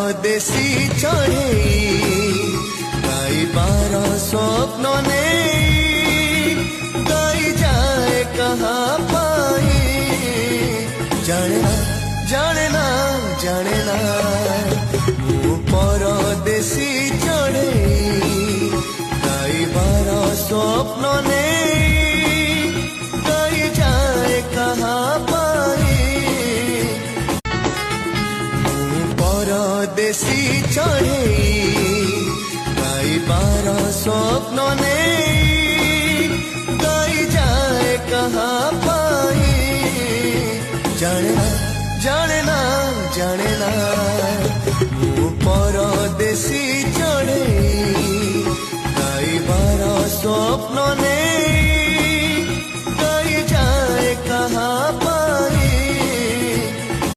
परदेसी चढ़े गाई बार स्वप्न ने गाई जाए कहाँ पाई जाने ना जाने ना मु परदेसी चढ़े गाई बार स्वप्न ने गाई जाए कहाँ पाई परदेसी चढ़े गाई बार स्वप्न ने गाई जाए कहाँ पाई जाने ना मु परदेसी